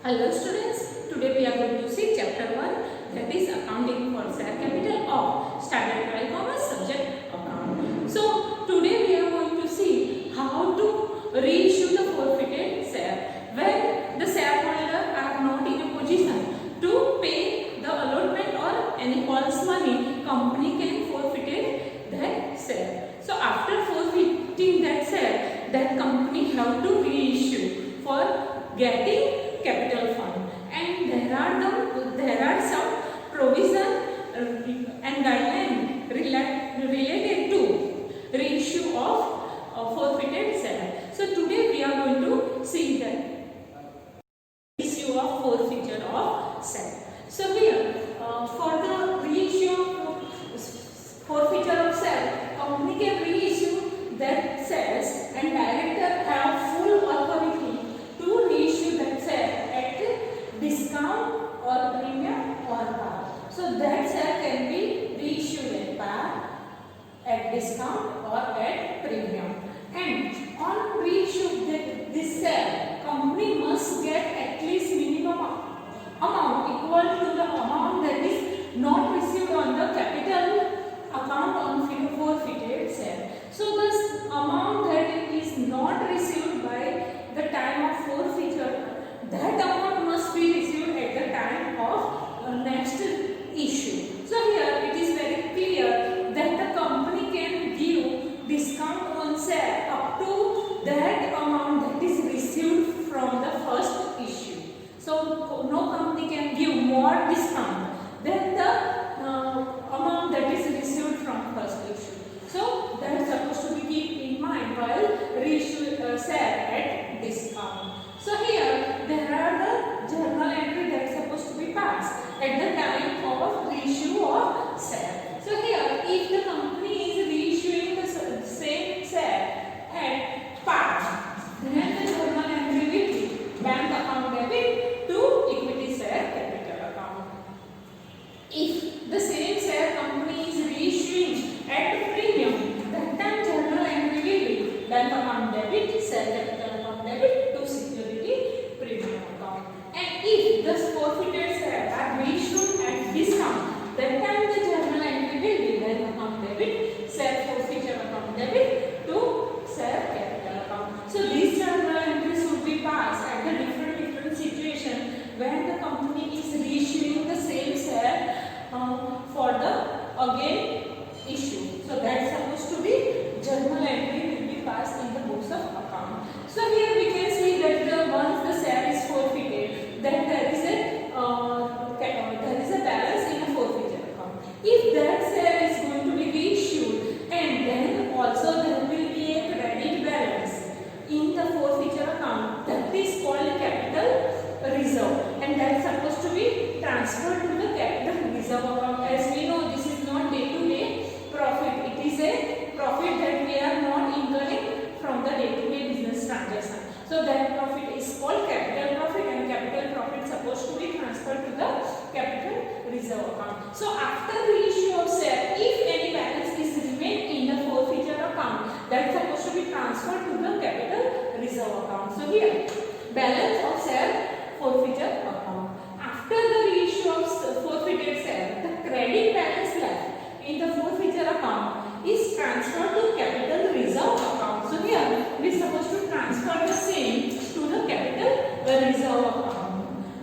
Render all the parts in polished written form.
Hello students, today we are going to see chapter 1, that is accounting for share capital of standard 12 commerce subject account. So today we are going to see how to reissue the forfeited share when the shareholder are not in a position to pay the allotment or any false money, company can forfeit that share. So after forfeiting that share, that company have to reissue for getting capital fund, and there are some provision and guideline related to reissue of forfeited share. So today we are going to see the issue of forfeiture of share. So here for the reissue of forfeiture of share, company can reissue that shares and director have full authority to reissue that share at discount or premium or par. So that share can be reissued at par, at discount or at premium. And on reissue this share, company must get at least minimum amount equal to the amount that is not received on the capital account on forfeited share. So this amount that is not received by the time of forfeiture, that amount must be received at the time of next issue. So here it is very clear that the company can give discount on share up to that amount that is received from the first issue. So no company can give more discount than the amount that is received from first issue. So that is supposed to be keep in mind while reissue share at discount. So here there are the journal entry that is supposed to be passed at the time of reissue of share. So here if the company is reissuing the same share at par, then the journal entry will be bank account debit to equity share capital account. If the same share company is reissuing at premium, that time journal entry will be bank account debit, share capital account debit to security premium account. And if the forfeited share are reissued at discount, that time the journal entry will be bank account debit, share forfeiture account debit to share capital account. So these journal entries should be passed at the different situation when the company is reissuing the same share for the again issue. So that is supposed to be journal entry will be passed in the books of account. So here we can see that once the share is forfeited, then there is a balance in the forfeiture account. If that share is going to be reissued, and then also there will be a credit balance in the forfeiture account, that is called capital reserve, and that is supposed to be transferred to the capital reserve account. As we know, this is not day-to-day profit, it is a profit that we are not incurring from the day-to-day business transaction. So that profit is called capital profit, and capital profit is supposed to be transferred to the capital reserve account. So after the issue of share, if any balance is remained in the forfeiture account, that is supposed to be transferred to the capital reserve account. So here balance of share forfeiture account. After the reissue of forfeited share, the credit balance left in the forfeiture account is transferred to capital reserve account. So here we are supposed to transfer the same to the capital reserve account.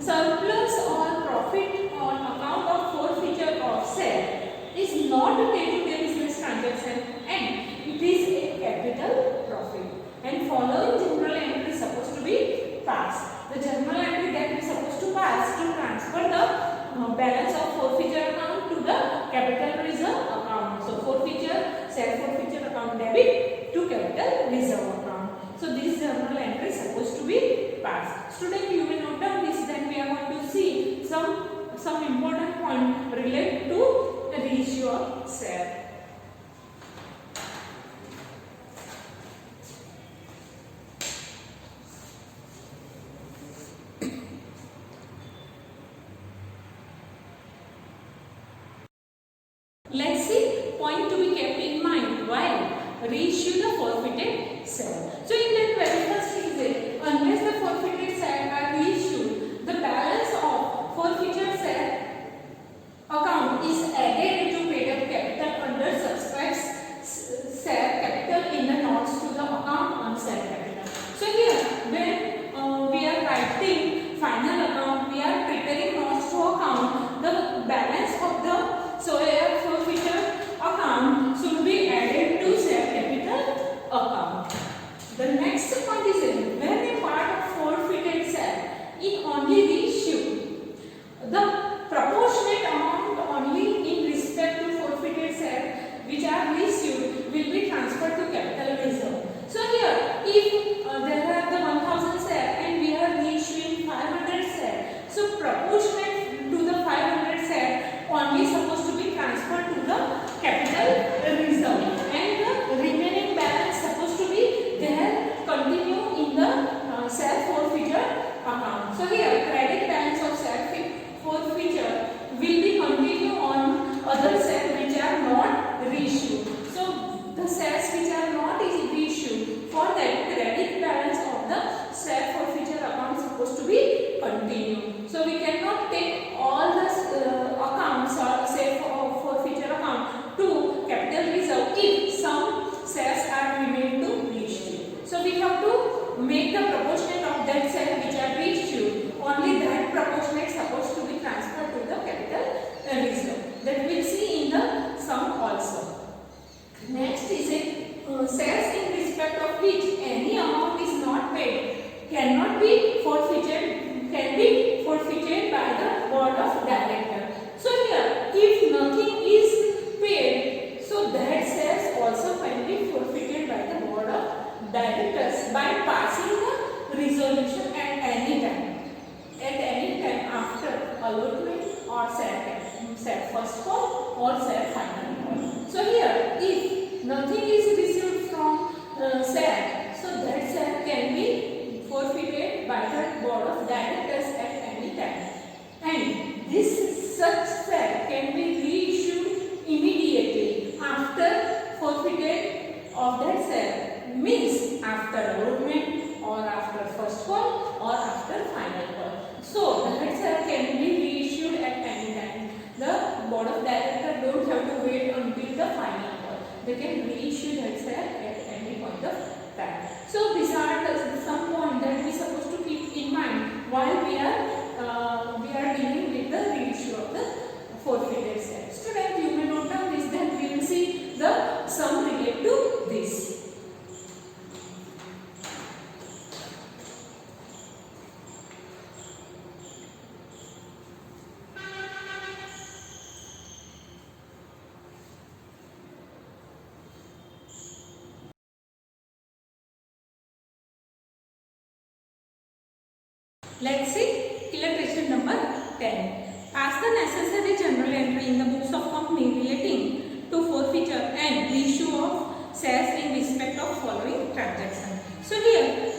Surplus or profit on account of forfeiture of share is not a day-to-day business transaction, and it is a capital profit. And following journal entry is supposed to be passed. The journal entry that we are supposed to pass to transfer the balance of forfeiture account to the capital reserve account. So forfeiture, share forfeiture account debit to capital reserve account. So this journal entry is supposed to be passed. Student, you will note down this, then we are going to see some important point related to the reissue of share. Let's see point to be kept in mind while reissue the forfeited share. So in that very first case, unless the forfeited share are reissued, the board of directors. So here, if nothing is paid, so that shares also can be forfeited by the board of directors by passing the resolution at any time. At any time after allotment or share first call or share final call. So here, if nothing is received from share, so that share can be forfeited by the board of directors at any time. And this such share can be reissued immediately after forfeited of that share, means after allotment or after first call or after final call. So that share can be reissued at any time. The board of directors don't have to wait until the final call. They can reissue that share at any point of time. So these are some points that we are supposed to keep in mind while we are dealing with the reissue of the forfeited shares. Students, you may note down this, then we will see the sum related to this. Let's see illustration number 10. Pass the necessary journal entry in the books of company relating to forfeiture and reissue of shares in respect of following transaction. So here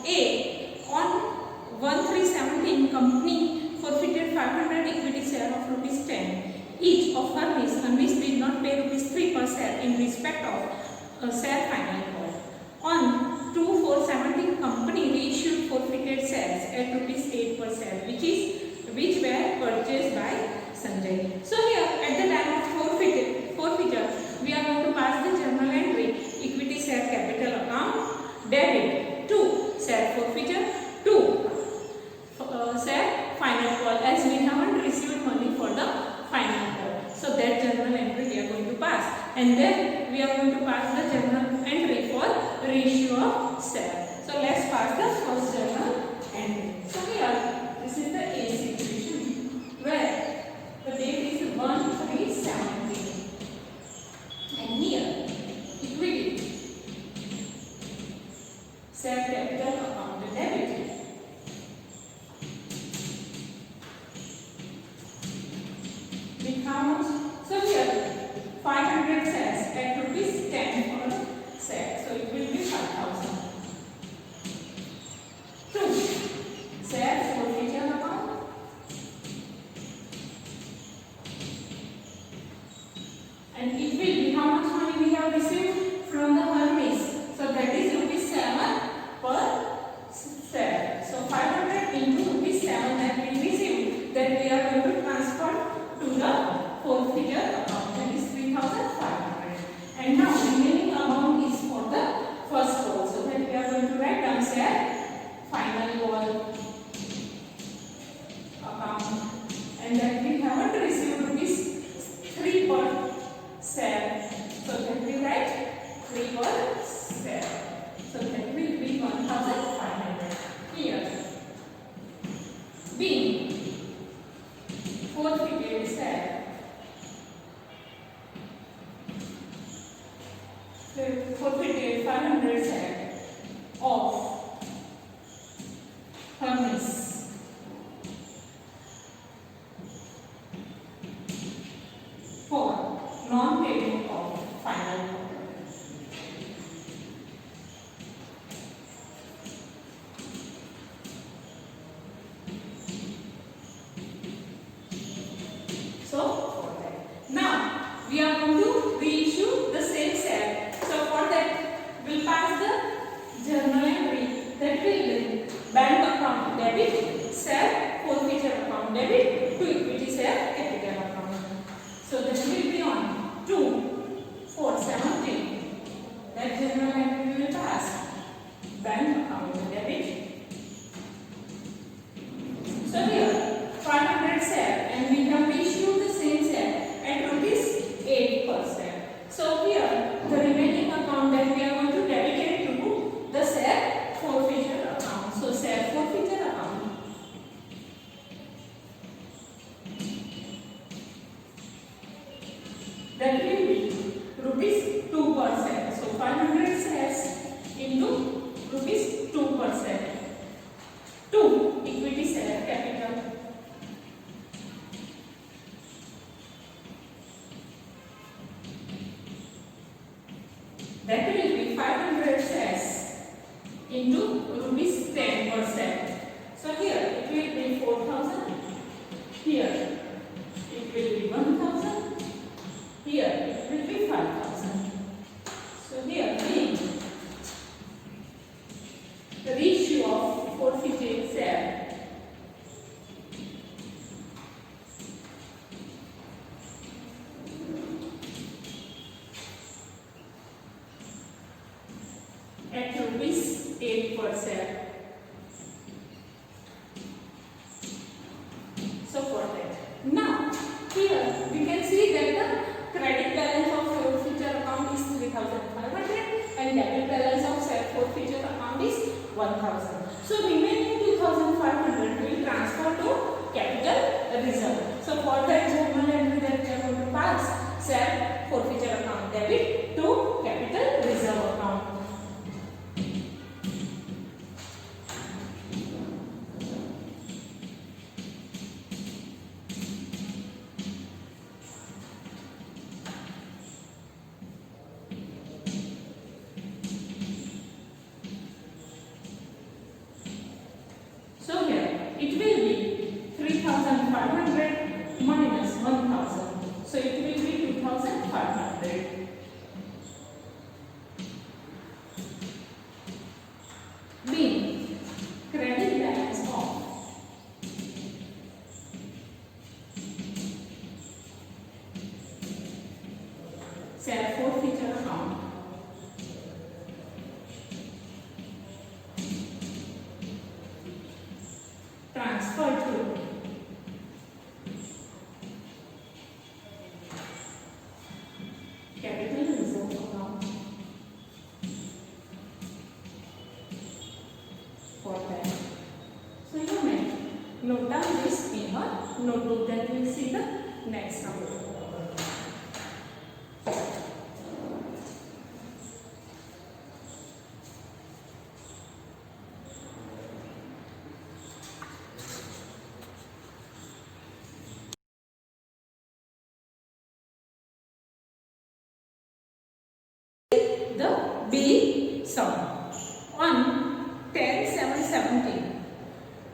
A, on 1/3/17 company forfeited 500 equity share of rupees 10 each of Hermes. Hermes did not pay rupees 3 per share in respect of share final call. On 2/4/17 company reissued forfeited shares at rupees 8 per share, which were purchased by Sanjay. So here at the time of forfeiture, we are going to pass the journal entry equity share capital account debit to share forfeiture to share final call, as we haven't received money for the final call. So that journal entry we are going to pass, and then we are going to pass the journal entry for reissue of share. So let's pass the first journal entry. So here this is the A situation where the date is 1/3/17 and here equity share capital account debit with how much? So here 500 shares at rupees 10 per share, so it will be 5,000. 2. Share forfeiture account and it will be how much money we have received from the Hermes. So that is rupees 7 per share. So 500 into rupees 7 that we received, that we are going to transfer to the forfeiture account, that is 3,500. And now remaining amount is for the first call. So that we are going to write down share final call account, and that we haven't received rupees 3 per share. So that we write 3 per share. So that will be 1,500 here. B, forfeited share. Forfeited 500 share of Hermes for non-payment of final call. So for that, now we are going to reissue the same share. So for that, we'll pass the journal entry that will be bank account debit, share forfeiture account debit to equity share capital account. So that will be on 2/4/17. That journal entry will pass bank account debit. So here 500 share and we have reissued the same share at rupees 8 per share. So here the remaining account that we are going to dedicate to the share forfeiture account. So share forfeiture account that will be rupees 2 per share. So 500 shares into rupees 2 per share. 2 equity share capital. That will be 500 shares into rupees 10 per share. So here it will be 4,000. Here it will be 1,000. Here it will be 5,000. So here being the reissue of forfeited share. At rupees 8 per share. So for that. Now here we can see that the credit balance of forfeiture account is 3,500 and debit balance of forfeiture account is 1,000. So remaining 2,500 will transfer to capital reserve. So for that journal entry that we are going to pass, share forfeiture account debit to capital reserve account. So here it will be 3,500 minus 1,000. So it will be 2,500. Being credit balance of share forfeiture account. Transfer to capital reserve account. For that, so you may note down this in your notebook. Then we will see the next number. The billing sum on 10/7/17,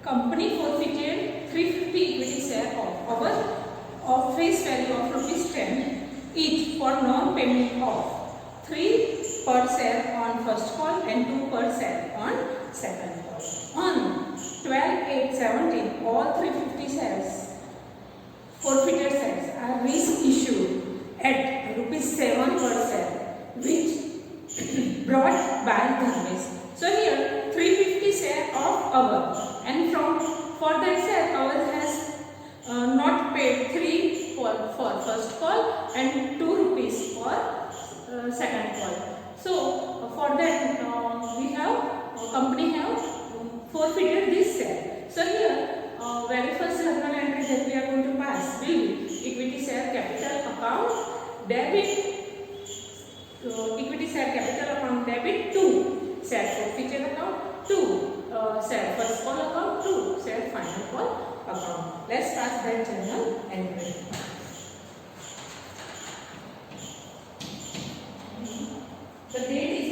company forfeited 350 equity share of face value of ₹10 each for non-payment of 3 per share on first call and 2 per share on second call. On 12/8/17, all 350 shares forfeited shares are reissued at ₹7 per share, which brought by Dharmesh. So here 350 share of our, and for that share our has not paid 3 for first call and 2 rupees for second call. So for that we have company have forfeited this share. So here very first journal entry that we are going to pass will be equity share capital account debit. Equity share capital account debit to share forfeiture account to share first call account to share final call account. Let's pass that journal entry. The date is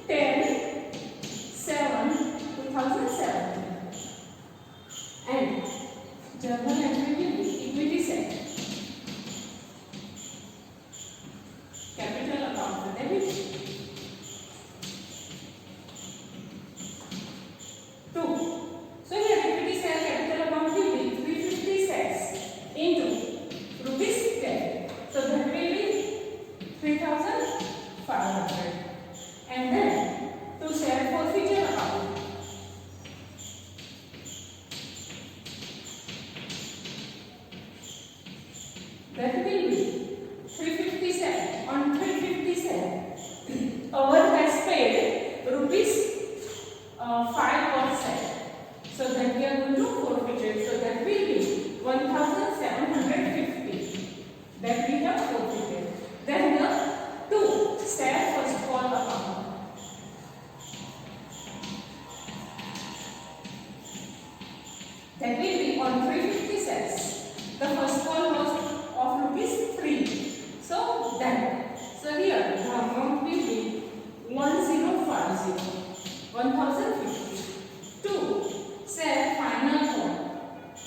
10/7/2017 and journal entry will be equity share capital account debit to. So here equity share capital account will be 350 shares into ₹10. So that will be 3,500. And then to share forfeiture account, that will be 350 share. On 350 share, our has paid ₹5 per share. So that we are going to forfeit it. So that will be 1,750 that we have forfeited. on 350 shares. The first call was of rupees 3. So then, so here the amount will be 1050, 1050. 2. Share final call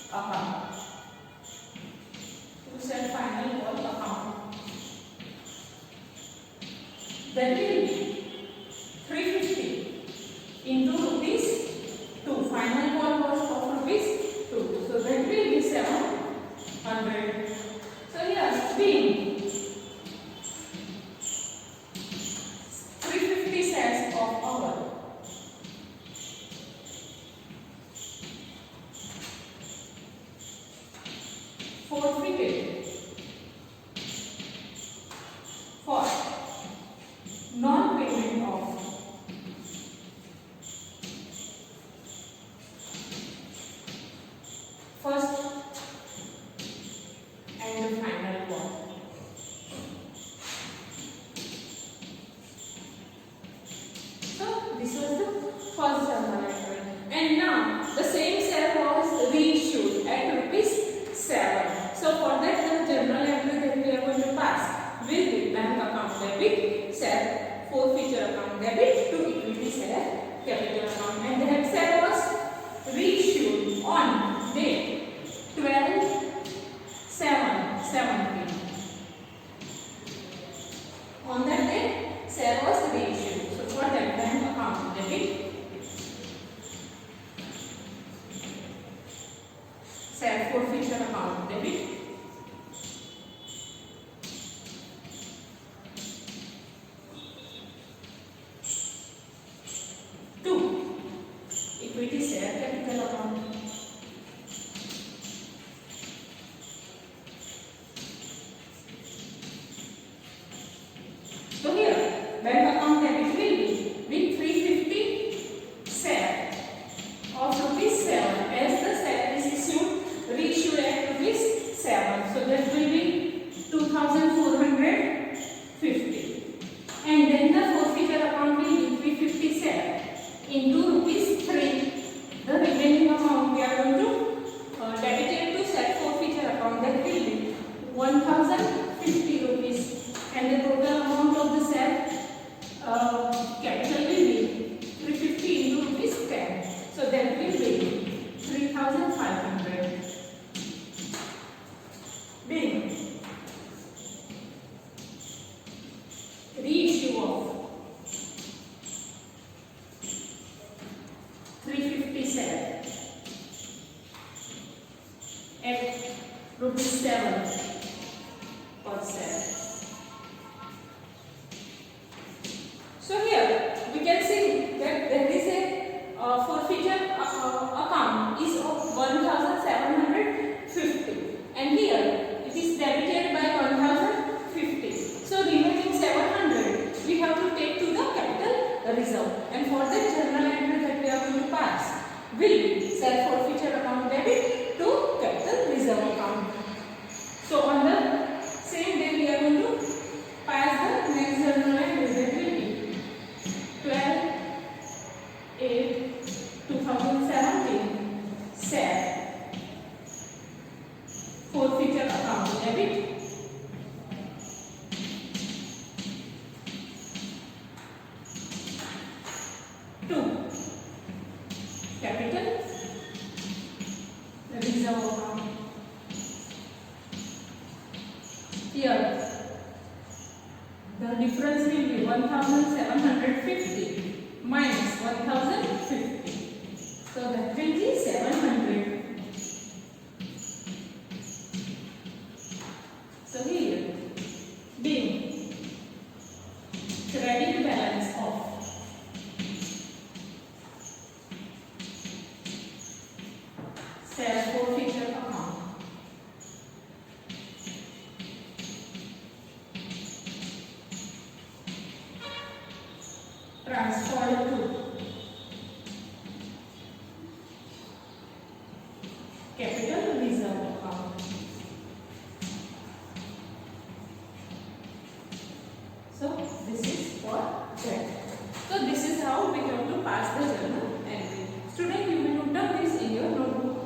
account. 2 share final call account. That will be 350 into rupees 2. Final call was of rupees 2. So that will be 700. So here being 350 shares of our forfeited for non-payment of first and the final call. So this was the first journal entry, and now the same share was reissued at rupees 7. So for that the journal entry that we are going to pass will be bank account debit, share forfeiture account debit to equity share capital account, and that share was reissued on date 12/7/17. On that day, share was reissued. So for that bank account debit, share forfeiture account debit, to equity share capital account. So here bank account debit will be with 350 share of rupees 7, as the share is reissued at rupees 7. So that will be 2450. And then the forfeiture account will be 350 share into rupees 3. The remaining amount we are going to debit it to share forfeiture account. That will be 1050 rupees. And the total amount of the share capital will be 350 into rupees 10. So that will be 3500. Being reissue of 350 share at rupees 7 per share. So here we can see that there is a forfeiture account is of 1750, and here it is debited by 1050. So remaining 700 we have to take to the capital reserve, and for that journal entry that we are going to pass will be share forfeiture account debit to capital reserve account. So on the same day we are going to pass the next journal entry that will be 12/8/2017 share forfeiture account debit to capital reserve account. Here the difference will be 1750 minus 1050. So that will be 700. So here being credit balance of share forfeiture account transferred to capital reserve account. So this is for that. So this is how we have to pass the journal entry. Student, you will note down this in your notebook.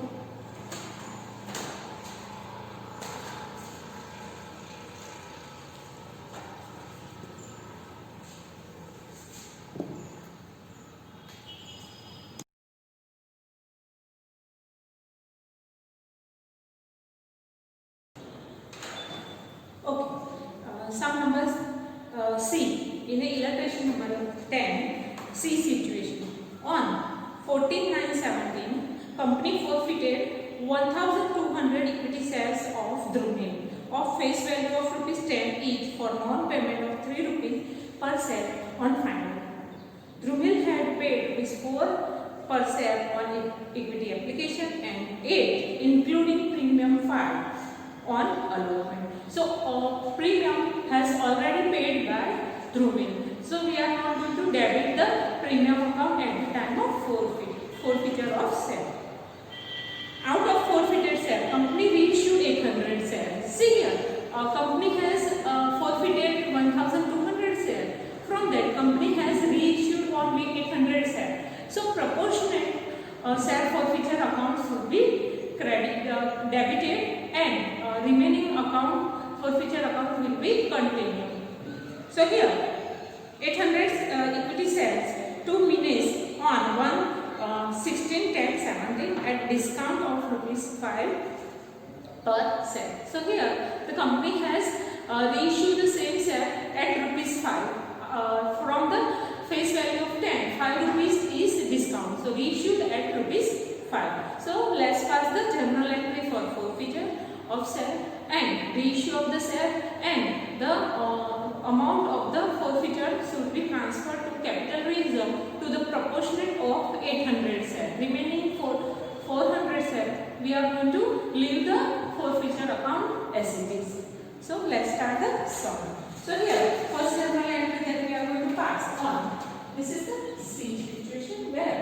some numbers C in the illustration number 10, C situation. On 14/9/17, company forfeited 1,200 equity shares of Drumil of face value of ₹10 each for non-payment of ₹3 per share on final. Drumil had paid ₹4 per share on equity application and 8 including premium 5 on allotment. So premium has already paid by Drumil. So we are not going to debit the premium account at the time of forfeiture of share. Out of forfeited share, company reissued 800 shares. See here, company has forfeited 1,200 shares. From that, company has reissued only 800 shares. So proportionate share forfeiture account should be debited and remaining account forfeiture account will be continued. So here 800 equity shares to Minis on 1/16/10/17 at discount of ₹5 per share. So here the company has reissued the same share at ₹5 from the face value of 10. ₹5 is discount. So reissued at ₹5. So let's pass the journal entry for forfeiture of share and reissue of the share, and the amount of the forfeiture should be transferred to capital reserve to the proportionate of 800 share. Remaining 400 share we are going to leave the forfeiture account as it is. So let's start the sum. So here first journal entry that we are going to pass on. This is the C situation where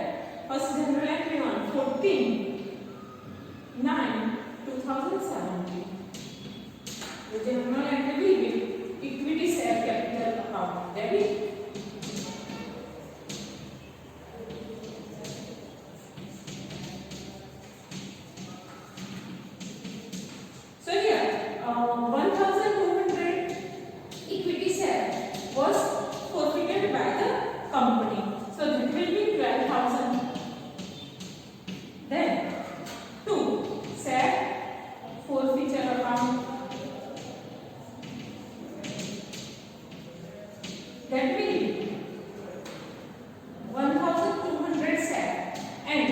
first journal entry on 14/9/2017. The journal entry will be equity share capital account debit. So here 1,200 equity share was forfeited by the company. So that will be 12,000. Then 2 share forfeiture account, that will be 1,200 share, and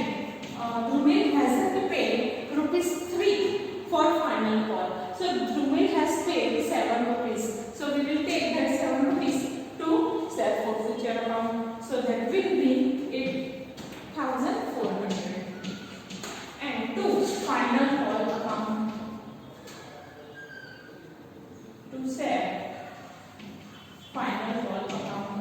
Drumil has to pay ₹3 for final call. So Drumil has paid ₹7. So we will take that ₹7 to share forfeiture account. So that will be 8,400. And 2 final call account to share final call account,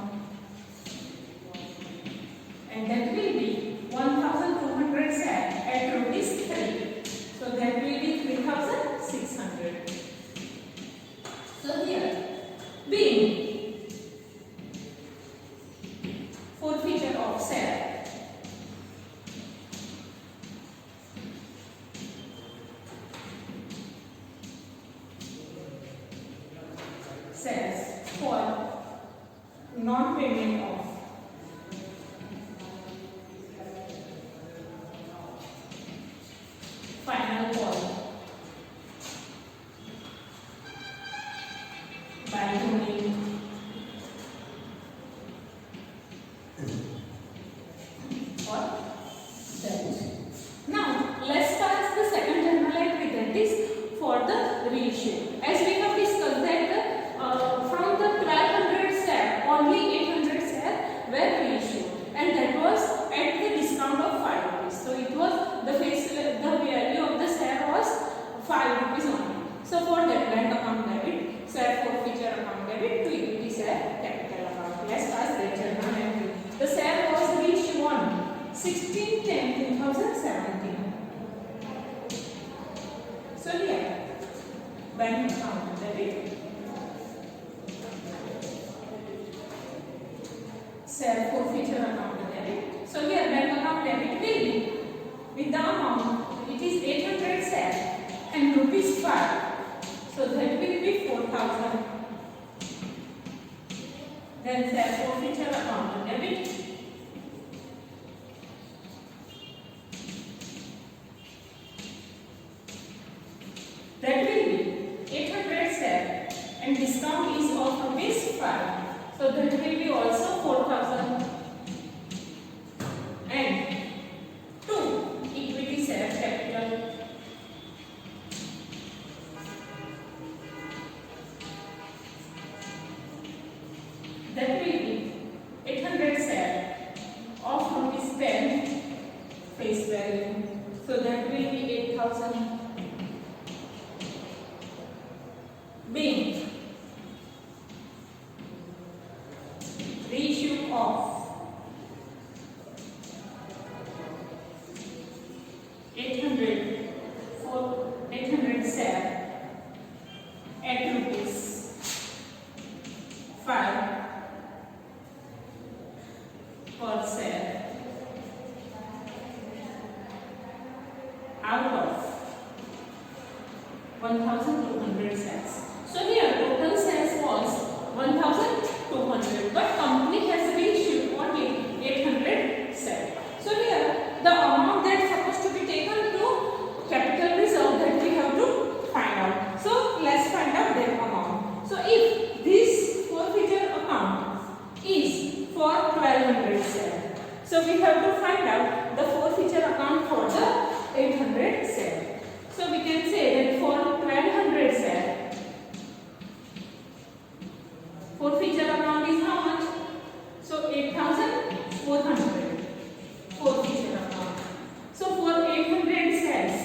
and that will be 1,200 share at ₹3. So that will be 3,600. So here being forfeiture of share, shares for non-payment of final call by Drumil or that. Now let's start the second journal entry, that is for the reissue. As we have discussed that from the 1,200 share only 800 share were reissued, and that was at the discount of ₹5. So it was the value of the share was ₹5 only. So for that bank account debit, share forfeiture account debit to equity share capital account. Let's pass the journal entry. The share was reissued on 16/10/2017. So here bank account debit, share forfeiture account debit. So here bank account debit will be with the amount, it is 800 share and ₹5. So that will be 4,000. Then share forfeiture account debit, that will be 800 share and discount discount is of rupees 5. So that will be also 4,000. And 2 equity share capital. That will be 800 share of rupees 10 face value. So that will be 8,000. Being reissue of 800 share at rupees 5 per share out of 1,200 shares. So here total shares was 1,200, but company has reissued only 800 shares. So here the amount that is supposed to be taken to capital reserve, that we have to find out. So let's find out their amount. So if this forfeiture account is for 1,200 shares, so we have to find out the forfeiture account for the 800 shares. So we can say that for 1,200 shares, forfeiture amount is how much? So 8,400 forfeiture amount. So for 800 shares,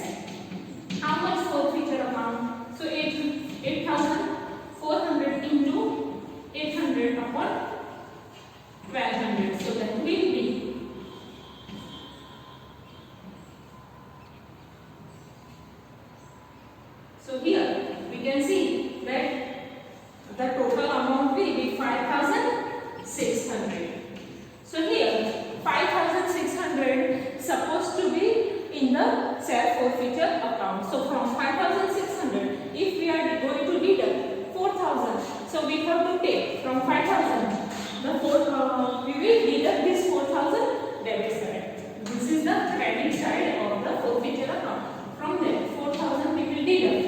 how much forfeiture amount? So 8,400 into 800 upon 1,200. So that will be so here we can see that the total amount will be 5,600. So here 5,600 supposed to be in the share forfeiture account. So from 5,600, if we are going to deduct 4,000, so we have to take from 5,000 we will deduct this 4,000 debit side. This is the credit side of the forfeiture account. From there 4,000 we will deduct.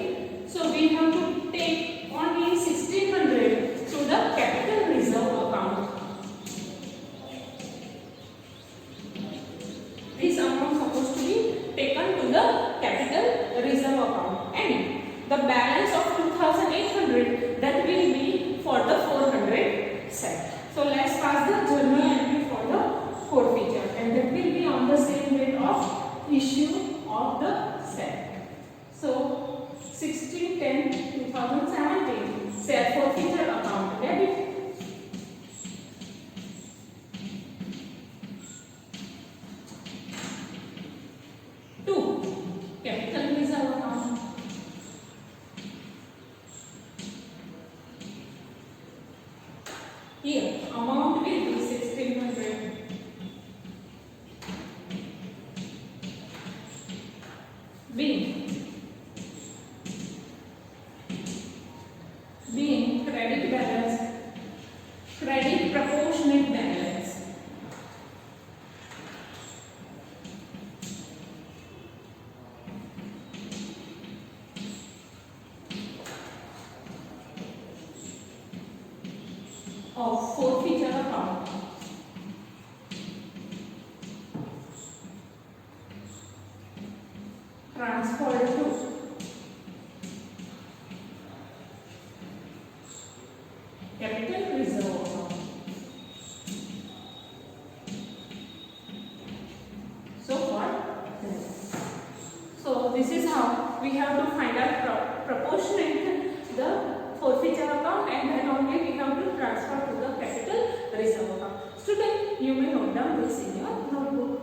So we have to take only 1,600 to the capital reserve account. This amount supposed to be taken to the capital reserve account, and the balance of 2,800 that will be for the 400 side. So let's pass the journal entry for the forfeiture, and that will be on the same date of issue of the share. So 16/10/2017 share forfeiture account debit. Capital reserve account. Here amount will be 1,600. Being credit balance, credit proportionate balance. Of forfeiture account. Transferred to capital reserve account. So what? So this is how we have to find out proportionate the forfeiture account, and then only we have to transfer to the capital reserve account. Student, you may note down this in your notebook.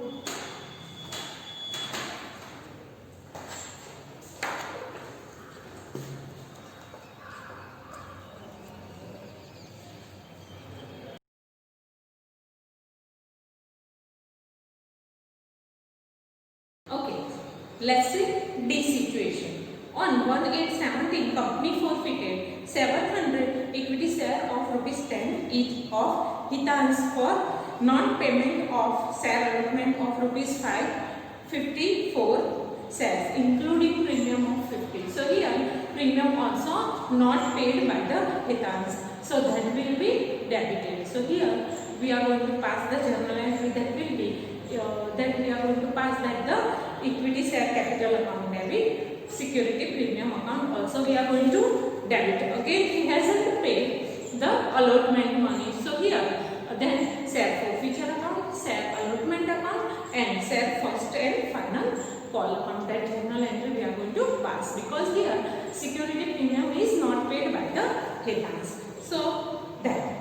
Okay, let's say D situation. On 1/8/17, company forfeited 700 equity share of rupees 10 each of Hitans for non-payment of share allotment of rupees 554 shares including premium of 50. So here premium also not paid by the Hitans. So that will be debited. So here we are going to pass the journal entry that will be then we are going to pass that the equity share capital account debit, security premium account also we are going to debit. Again he hasn't paid the allotment money. So here then share forfeiture account, share allotment account and share first and final call account. That journal entry we are going to pass because here security premium is not paid by the Hitans. So that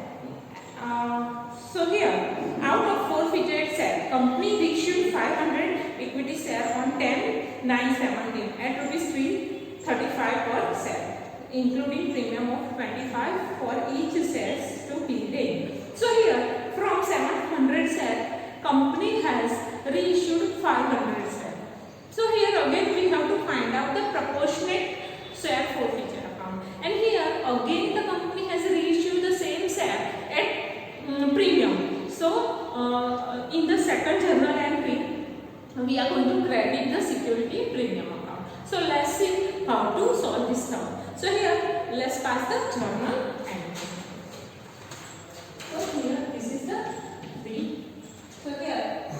so here out of forfeited share, company issued 500 equity share on 10/9/17 at rupees 335 per share, including premium of 25 for each shares to be paid. So here from 700 share, company has reissued 500 share. So here again we have to find out the proportionate share forfeiture account, and here again the company has reissued the same share at premium. So in the second journal entry we are going to credit the security premium account. So let's see how to solve this now. So here let's pass the journal entry. So here this is the B. So here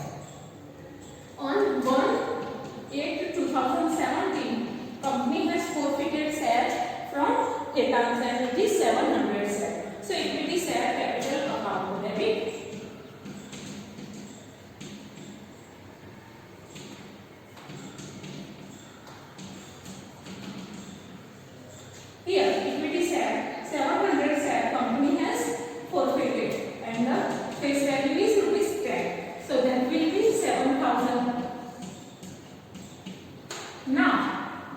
on 1/8/2017 company has forfeited shares from Hitans and it is 700 shares. So equity share capital account debit. Here equity share 700 share company has forfeited and the face value is ₹10. So that will be 7,000. Now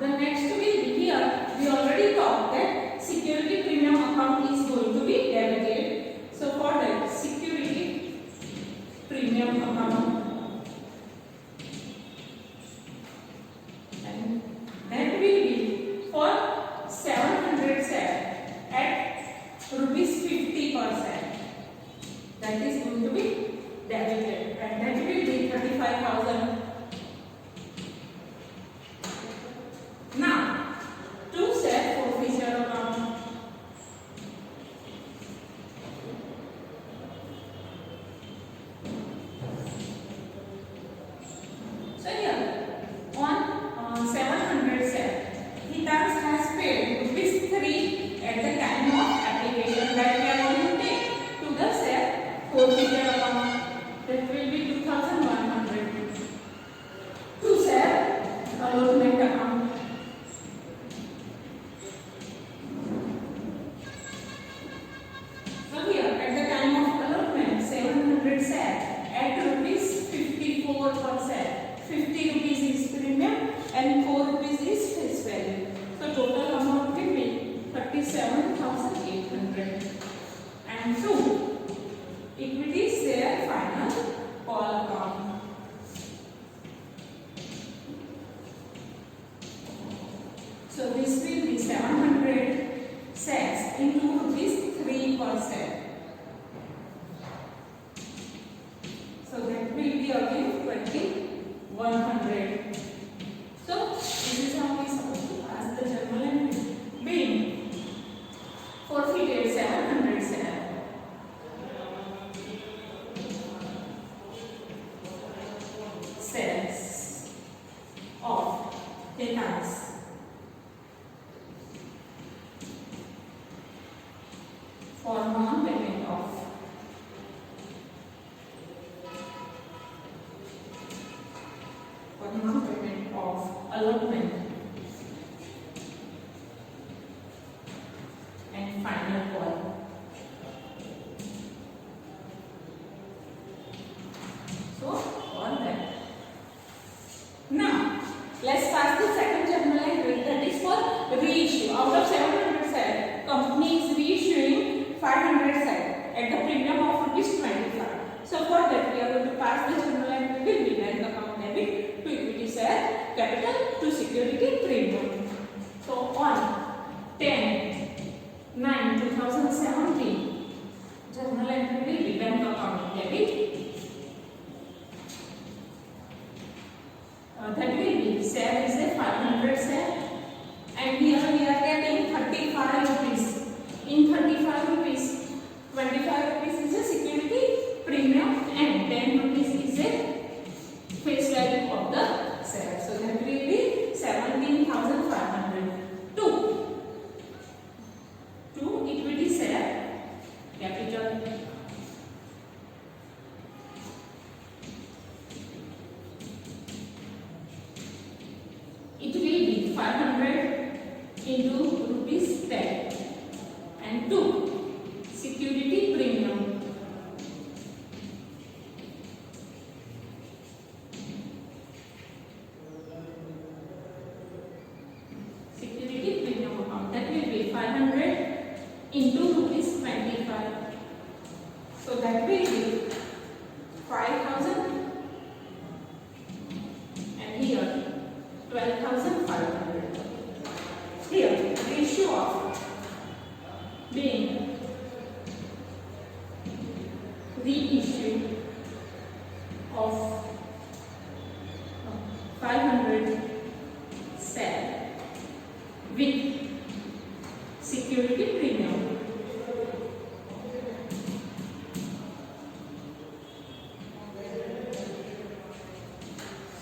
the next will be here we already talked that security premium account is going to be debited. So for that security premium account and that will be for 700 share at ₹50%. That is going to be debited and that will be 35,000. Now to share forfeiture account. So here on 700 share, Hitans has paid ₹3 at the time of application that we are going to take to the share forfeiture account. That will be 2,100. To share allotment account. So here at the time of allotment 700 share at ₹54 per share. 50 rupees is premium and 4 rupees is face value. So total amount will be 37,800. And 2 equity share final call account. So this will be 700 shares into ₹3 per share. So that will be again 2,100. So this is how we supposed to pass the journal entry. Being forfeited 700 share. Shares of Hitans for non-payment of allotment and final call. So all that. Now let's pass the second journal into rupees 10. And 2. Security premium. Security premium amount, that will be 500 into rupees 25. So that will be 5,000 and here 12,500. Here ratio of being reissue of 500 share with security premium.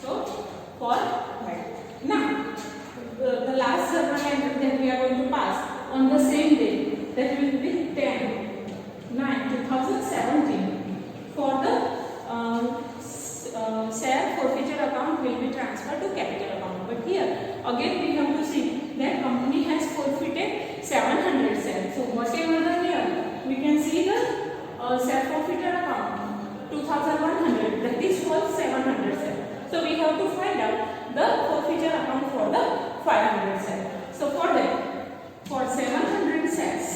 So for that, now the last journal entry that we are going to pass on the same day, that will be 10/9/2017. For the share forfeiture account will be transferred to capital account. But here again we have to see that company has forfeited 700 shares. So whatever the here we can see the share forfeiture account 2,100, that is for 700 shares. So we have to find out the forfeiture account for the 500 shares. So for that, for 700 shares,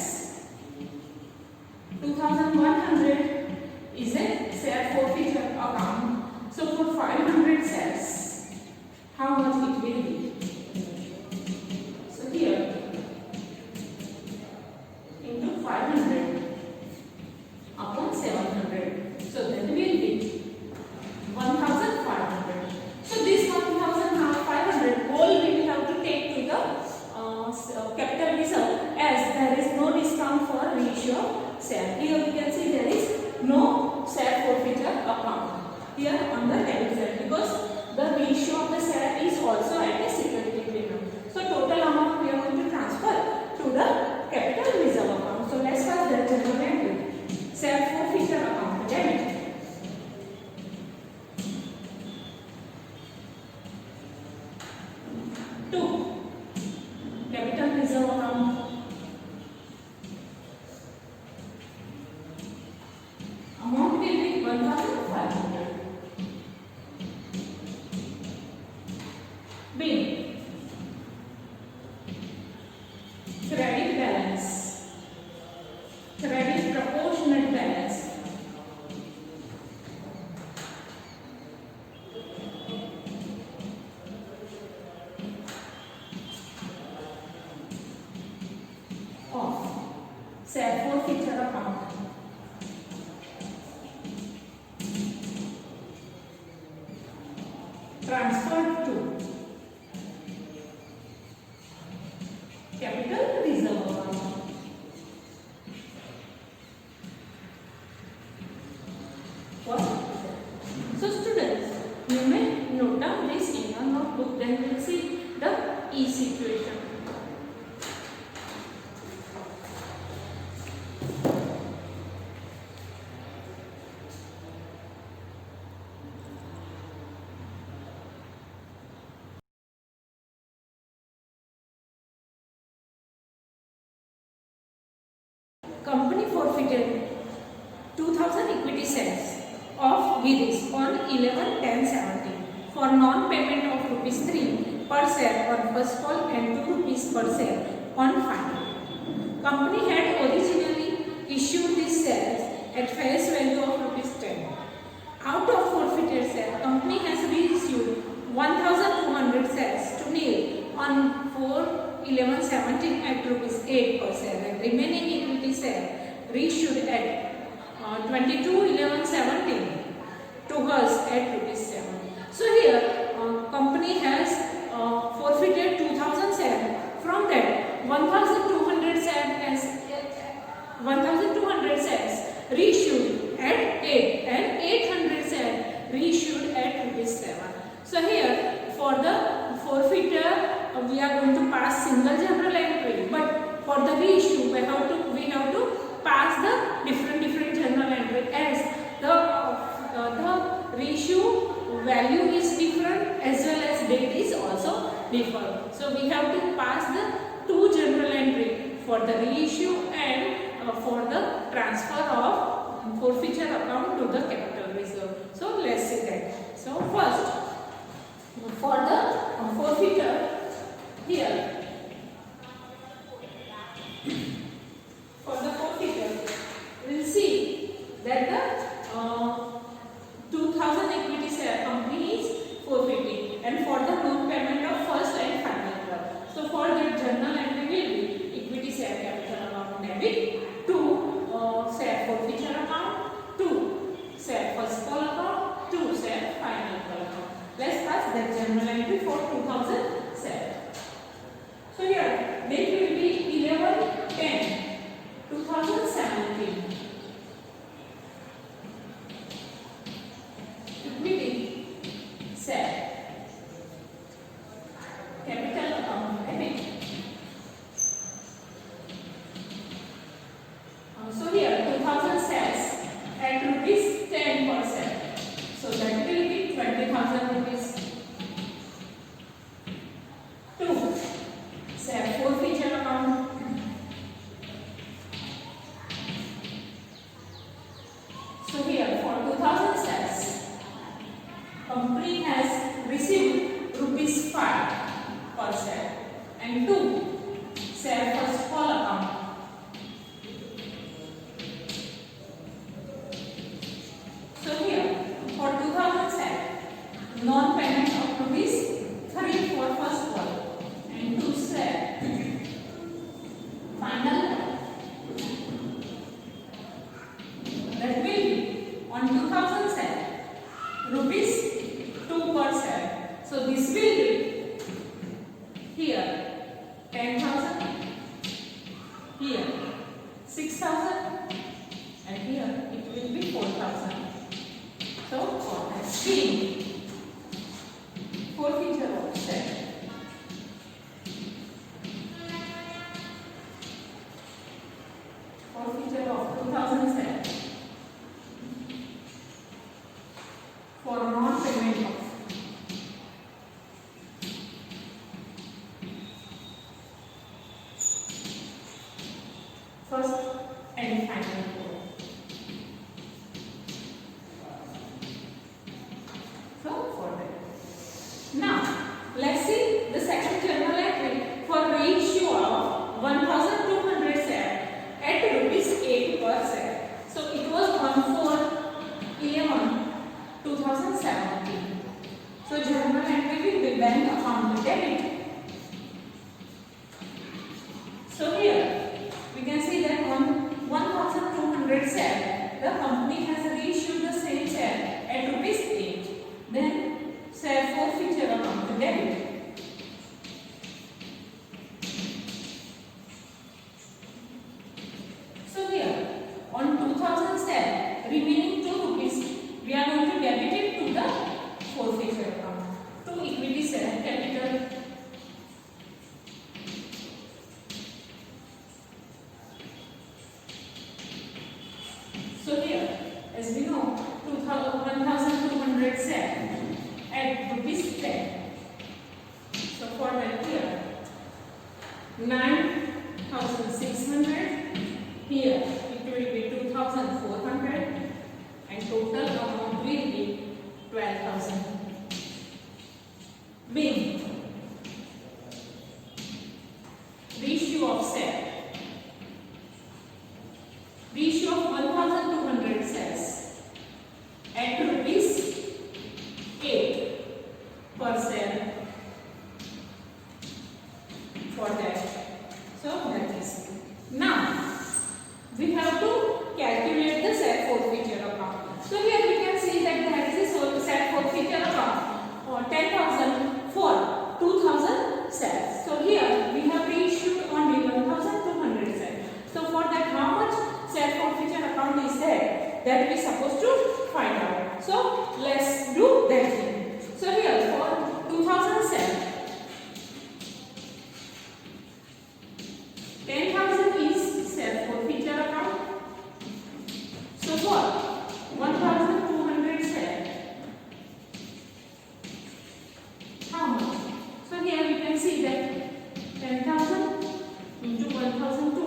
2,100 is a share forfeiture account. So for 500 shares, how much it will be? So here into 500 upon 700. So that will be 1,500. So this 1,500 whole we will have to take to the capital reserve, as there is no discount for reissue of share. Here we can see there is no share forfeiture account here on the debit side, because the reissue of the share is also at a security premium. So total amount we are going to transfer to the capital reserve account. So let's first the general entry. Share forfeiture account, debit. Capital reserve account. Amount will be 1,500. B. Credit balance. Credit proportionate balance. Share forfeiture account. Transferred to capital reserve account. What? So students, you may note down this in your notebook, then we will see the E situation. Company forfeited 2,000 equity shares of Girish on 11/10/17 for non-payment of rupees 3 per share on first call and 2 rupees per share on final. Company had originally issued these shares at face value of rupees 10. Out of forfeited share, company has reissued 1,200 shares to nil on 4/11/17 at rupees 8 per share, and remaining equity share reissued at 22/11/17 to us at rupees 7. So here company has forfeited 2,000 shares. From that 1,200 shares reissued at 8 and 800 shares reissued at rupees 7. So here for the forfeiture we are going to pass single journal entry, but for the reissue we have to pass the different journal entry, as the reissue value is different as well as date is also different. So we have to pass the two for the reissue and for the transfer of forfeiture account to the capital reserve. So let's see that. So first, for the forfeiture here, for the forfeiture, we will see that the 2000 equity share company is forfeiting, and for the non-payment of first and final term. So for that, journal entry will be equity share capital account debit to share forfeiture account, to share first call account, to share final call account. Let's pass that journal entry for 2000 share. So here date will be 11/10/2017. Equity share capital account debit. So here 2000 shares at rupees 10%. So that will be 20,000 rupees. 2. Share forfeiture account. So here for 2000 shares, company has received rupees 5 per share, and 2 share first call account. So here for 2000 share, non-payment of rupees 3 for first call and 2 share final call. That will be on 2000 share rupees 2 per share. So this will be here 10,000, here 6,000, and here it will be 4,000. So for that scheme, forfeiture of share. Forfeiture of 2000 share for non-payment of first and final call. So for that. Now let's see the second journal entry for reissue of 1200 share at rupees 8 per share. So it was on 4/11/2017. So journal entry will be bank account debit. So here we can see that on 1200 share, the company has reissued the same share at rupees 8. Then share forfeiture account debit. So here on 2000 share, remaining 2 rupees, we are going to debit it to the forfeiture account, to equity share capital. So here, as we know, 1200 share at rupees 10. So for that here, 9,600. Here it will be 2,400, and total amount will be 12,000. Being reissue of share. Reissue of 1200 shares at rupees 8 per share for that. So that is. Now we have to calculate the share forfeiture account. So here we can see that there is a share forfeiture account for 10,000 for 2,000 shares. So here we have reissued only 1,200 shares. So for that, how much share forfeiture account is there that we are supposed to find out. So let's do that thing. So here for 2,000 shares, 10,000 is share forfeiture account. So for 1,200 shares, how much? So here we can see that 10,000 into 1,200.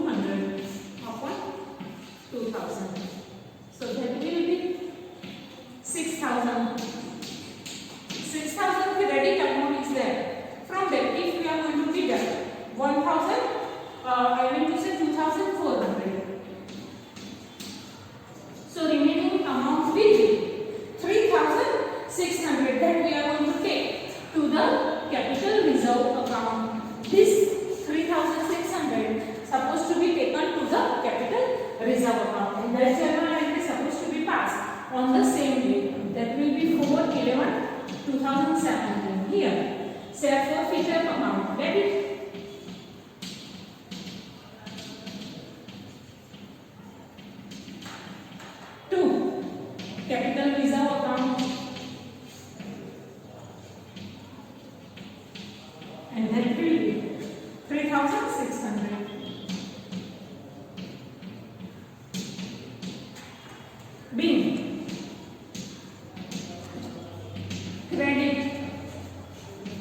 this 3,600 supposed to be taken to the capital reserve account, and that journal entry supposed to be passed on the same day. That will be 4/11/2017. Here, share forfeiture account debit. Capital reserve account, and that will be 3,600. Being credit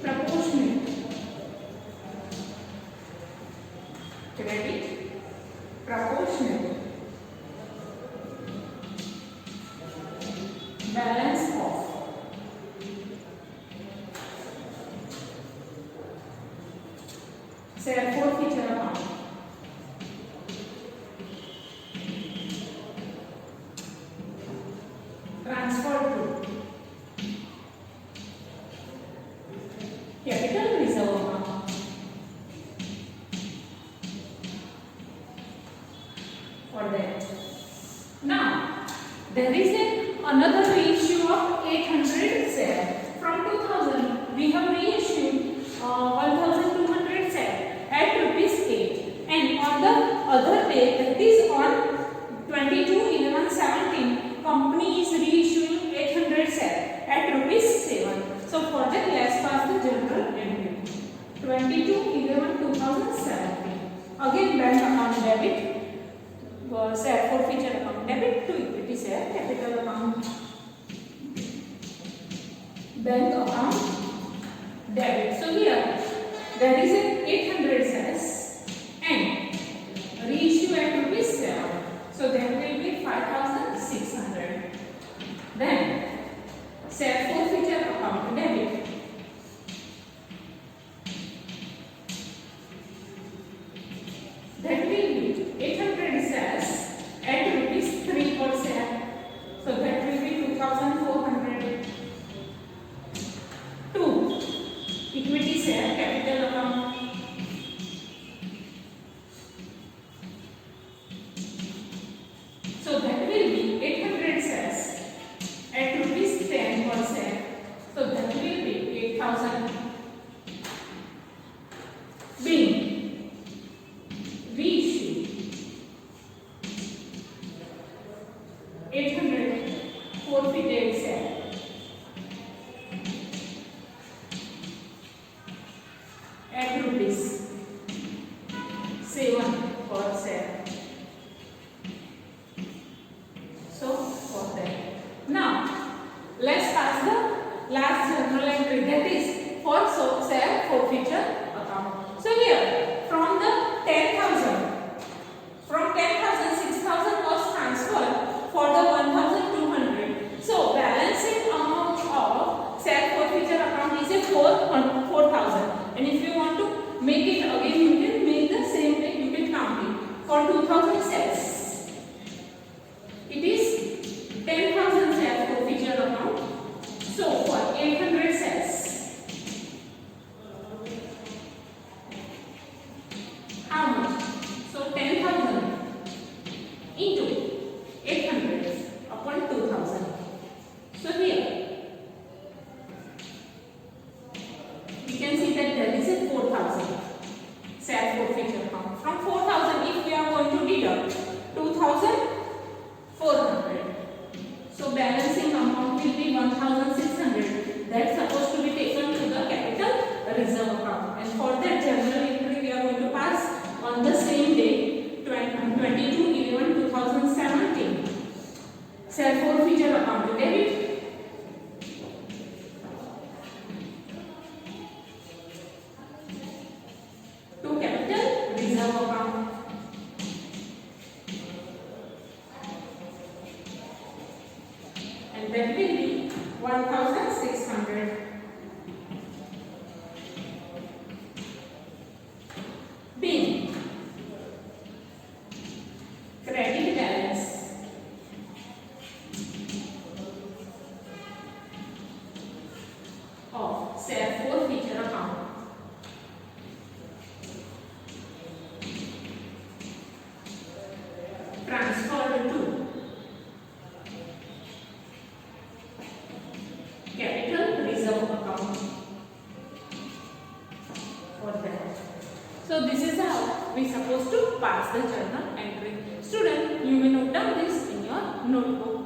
proportionate, credit proportionate balance of share forfeiture account, transferred to capital reserve account. For that, now there is another reissue of 800 shares. From 2000 we have reissued 1200 shares at ₹8, and on the other day, that is on 22/11/17, company is reissuing 800 shares at ₹7. So for that, let's pass the journal entry. 22/11/2017. Again, bank account debit, share forfeiture account debit to equity share capital account, bank account debit. So here there is an 800 shares and reissue at ₹7. So there will be 5,600. Then share forfeiture account debit, that will be 800 shares at ₹3 per share. So that will be 2,400. 2. Equity share capital account, so that will be 800 shares at ₹10 per share. So that will be 8,000. Being reissue 800 forfeited share at ₹7 per share. So for that, now let's pass the last journal entry, that is for share forfeiture account. So here, from the 10,000, from 10,000 6,000 was transferred for the 1,200. So balancing amount of share forfeiture account is a 4,000. And if you want to make it again, you can make the same way, you can count it. For 2,000 shares, it is 10,000 share forfeiture account. So for 800 shares, how much? So 10,000 into 800 upon 2,000. So here we can see that there is a 4,000 share forfeiture account. From 4,000, if we are going to deduct 2,400, so balancing amount will be 1,600. That's supposed to be taken to the capital reserve account. And for that journal entry, we are going to pass on the same day, 22/11/2017. Share forfeiture account debit to capital reserve account, and that will be 1,600. Being credit balance of share forfeiture account for that. So this is how we supposed to pass the journal entry. Student, you may note down this in your notebook.